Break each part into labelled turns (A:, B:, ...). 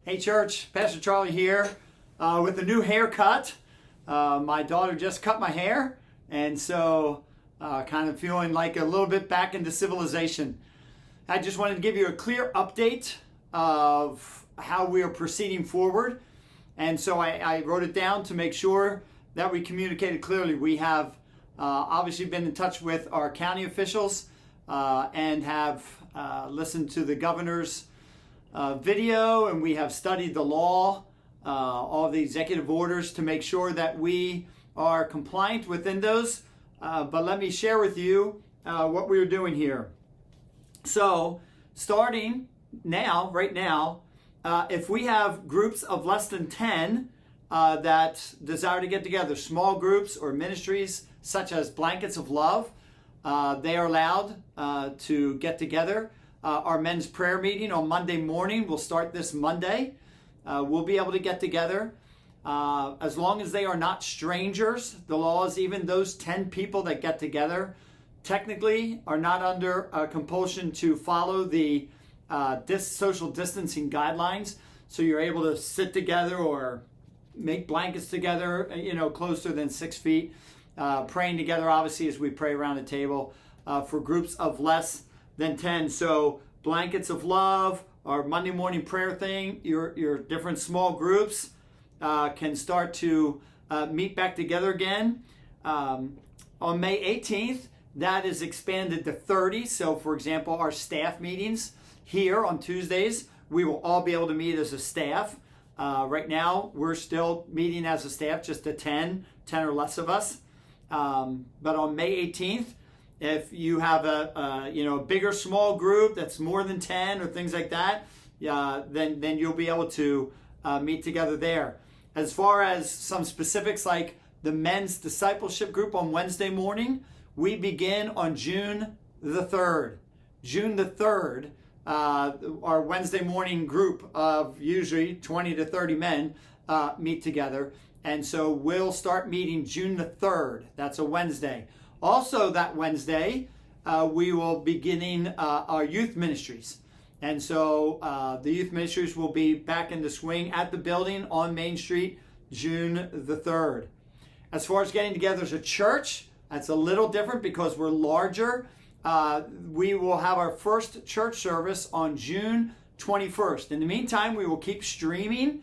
A: Hey church, Pastor Charlie here with a new haircut. My daughter just cut my hair, and so kind of feeling like a little bit back into civilization. I just wanted to give you a clear update of how we are proceeding forward, and so I wrote it down to make sure that we communicated clearly. We have obviously been in touch with our county officials and have listened to the governor's video, and we have studied the law, all the executive orders to make sure that we are compliant within those. But let me share with you what we are doing here. So starting now, right now, if we have groups of less than 10 that desire to get together, small groups or ministries such as Blankets of Love, they are allowed to get together. Our men's prayer meeting on Monday morning will start this Monday. We'll be able to get together. As long as they are not strangers, the law is even those 10 people that get together technically are not under compulsion to follow the social distancing guidelines. So you're able to sit together or make blankets together, closer than 6 feet. Praying together, obviously, as we pray around a table for groups of less than 10. So Blankets of Love, our Monday morning prayer thing, your different small groups can start to meet back together again. On May 18th, that is expanded to 30. So for example, our staff meetings here on Tuesdays, we will all be able to meet as a staff. Right now, we're still meeting as a staff, just to 10 or less of us. But on May 18th, if you have a bigger small group that's more than 10 or things like that, then you'll be able to meet together there. As far as some specifics, like the men's discipleship group on Wednesday morning, we begin on June the 3rd. June the 3rd, our Wednesday morning group of usually 20 to 30 men meet together. And so we'll start meeting June the 3rd. That's a Wednesday. Also that Wednesday, we will be beginning our youth ministries. And so the youth ministries will be back in the swing at the building on Main Street, June the 3rd. As far as getting together as a church, that's a little different because we're larger. We will have our first church service on June 21st. In the meantime, we will keep streaming.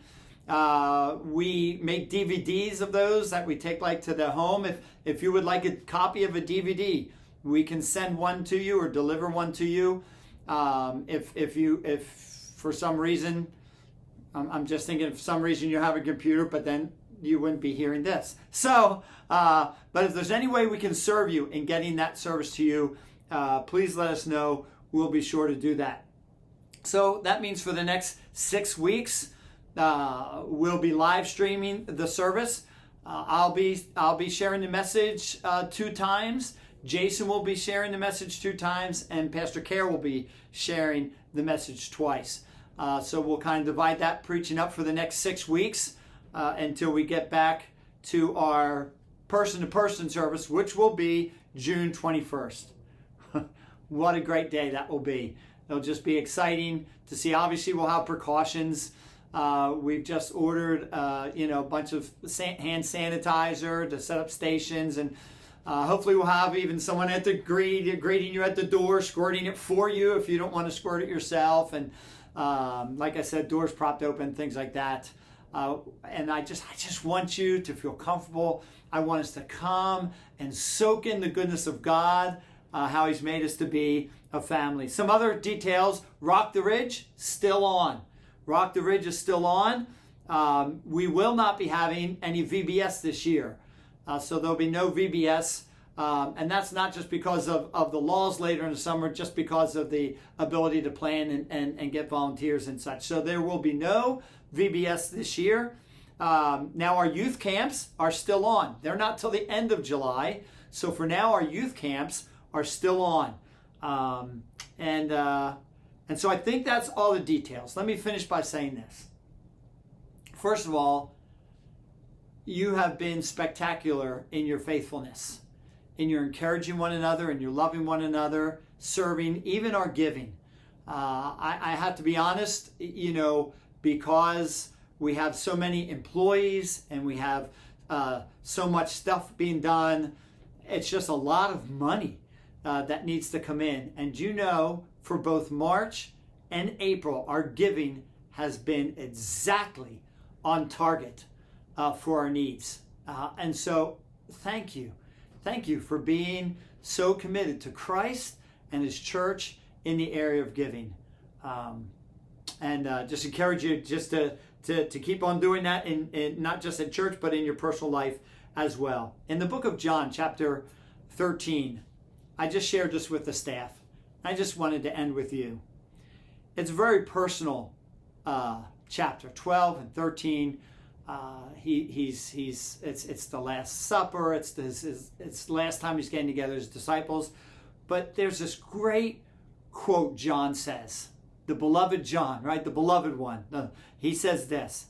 A: We make DVDs of those that we take to the home. If you would like a copy of a DVD, we can send one to you or deliver one to you. If for some reason, I'm just thinking if for some reason you have a computer, but then you wouldn't be hearing this. So, but if there's any way we can serve you in getting that service to you, please let us know. We'll be sure to do that. So that means for the next 6 weeks, we'll be live streaming the service. I'll be sharing the message 2 times. Jason will be sharing the message 2 times, and Pastor Care will be sharing the message twice. So we'll kind of divide that preaching up for the next 6 weeks until we get back to our person-to-person service, which will be June 21st. What a great day that will be. It'll just be exciting to see. Obviously, we'll have precautions. We've just ordered, a bunch of hand sanitizer to set up stations, and hopefully we'll have even someone at the greeting you at the door, squirting it for you if you don't want to squirt it yourself. And like I said, doors propped open, things like that. And I just want you to feel comfortable. I want us to come and soak in the goodness of God, how He's made us to be a family. Some other details: Rock the Ridge, still on. Rock the Ridge is still on. We will not be having any VBS this year. So there'll be no VBS. And that's not just because of the laws later in the summer, just because of the ability to plan and get volunteers and such. So there will be no VBS this year. Now our youth camps are still on. They're not till the end of July. So for now, our youth camps are still on. And so I think that's all the details. Let me finish by saying this. First of all, you have been spectacular in your faithfulness, in your encouraging one another, in your loving one another, serving, even our giving. I have to be honest, because we have so many employees and we have so much stuff being done. It's just a lot of money that needs to come in. And you know, for both March and April, our giving has been exactly on target for our needs. And so thank you. Thank you for being so committed to Christ and His church in the area of giving. And just encourage you just to keep on doing that, in not just in church, but in your personal life as well. In the book of John, chapter 13, I just shared this with the staff. I just wanted to end with you. It's a very personal chapter, 12 and 13. It's the Last Supper. It's the last time he's getting together his disciples. But there's this great quote John says. The beloved John, right? The beloved one. He says this.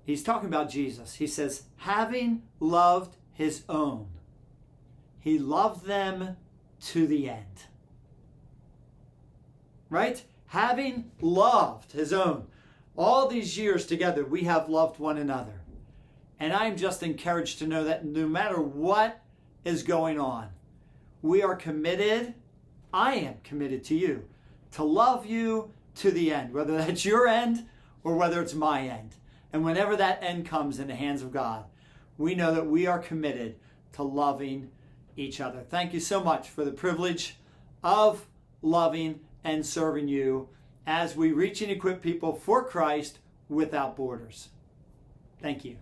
A: He's talking about Jesus. He says, having loved his own, he loved them to the end. Right? Having loved his own. All these years together, we have loved one another. And I'm just encouraged to know that no matter what is going on, we are committed, I am committed to you, to love you to the end, whether that's your end or whether it's my end. And whenever that end comes in the hands of God, we know that we are committed to loving each other. Thank you so much for the privilege of loving and serving you as we reach and equip people for Christ without borders. Thank you.